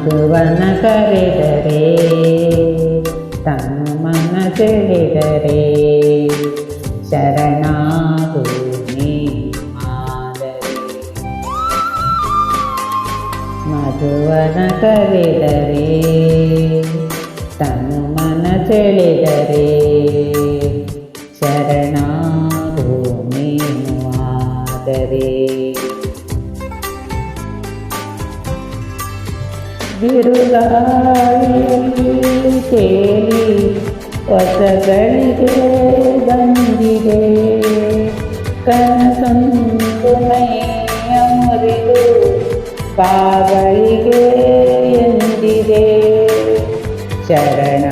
ಮಧುವನ ಕರೆದರೆ ತನು ಮನ ತಿಳಿದರೆ ಶರಣಾಗು ನೀ ಮಾದರಿ. ಮಧುವನ ಕರೆದರೆ ತನು ಮನ ತಿಳಿದರೆ ಶರಣಾಗು ನೀನು ಆದರೆ. ಬಿರುಗಾಳಿಯಲ್ಲಿ ತೇಲಿ ಹೊಸಗಳಿಗೆ ಬಂದಿದೆ, ಕನಸೊಂದು ಮೈಯ ಮುರಿದು ಕಾಗಳಿಗೆ ಎಂದಿದೆ. ಶರಣಾಗುವಾದರೆ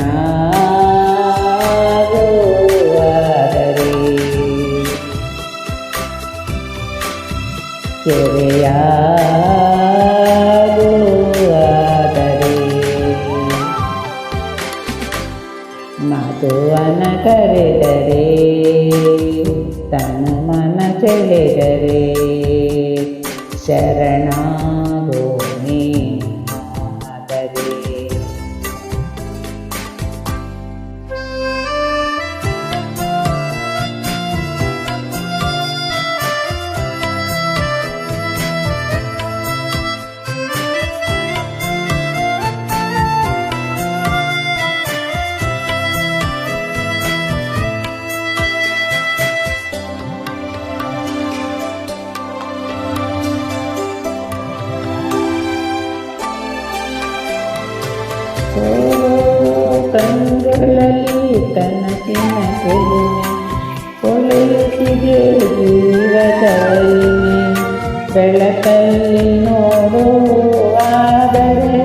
ಕೆರೆಯಾಗುವಾದರೆ. ಮಧುವನ ಕರೆದರೆ ತನು ಮನ ಚೆಲ್ಲಿದರೆ ಶರಣಾಗು ನೀನು ಆದರೆ. ಕಂಗಳಲ್ಲಿ ಕನಸಿನ ಕೊಲುಮೆ ಕೊಳೆಯುತ್ತಿದೆ ಜೀವದಲ್ಲಿ. ಬೆಳಕಲ್ಲಿ ನೋಡು ಆದರೆ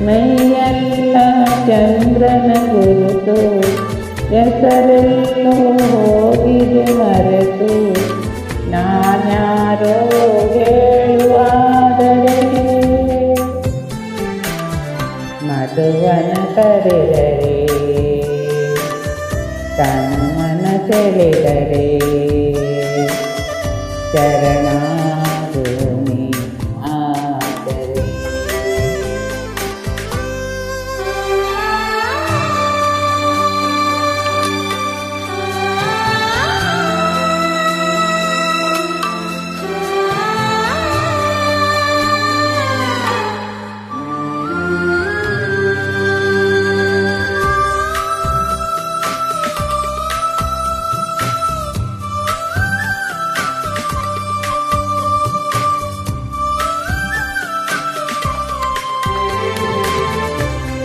ಮೈಯೆಲ್ಲ ಚಂದ್ರನ ಗುರುತು, ಹೆಸರೆಲ್ಲೋ ಹೋಗಿದೆ ಮರೆತು. ನಾನ್ಯಾರೋ ಹೇಳುವಾದರೆ ಮಧುವನ ಕರೆದರೆ ತನು ಮನ ಚೆಲ್ಲಿದರೆ ಶರಣಾಗು ನೀನು ಆದರೆ.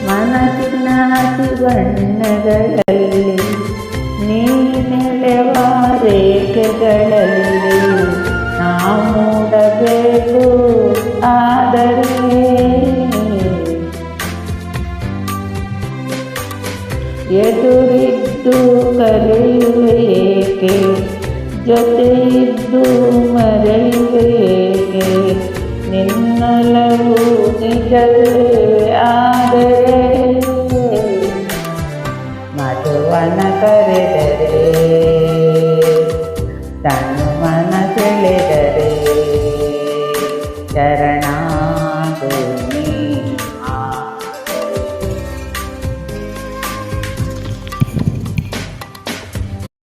ಮನಸ್ಸಿನ ಹಸಿ ಬಣ್ಣಗಳಲ್ಲಿ ನೀನೆಳೆವ ರೇಖೆಗಳಲ್ಲಿ ನಾವು ಮೂಡಬೇಕು ಆದರೆ. ಎದುರಿದ್ದು ಕಲಿಯುವೆ ಏಕೆ, ಜೊತೆಯಿದ್ದು ಮರೆಯುವೆ ಏಕೆ, ನಿನ್ನೊಲವು ನಿಜವೇ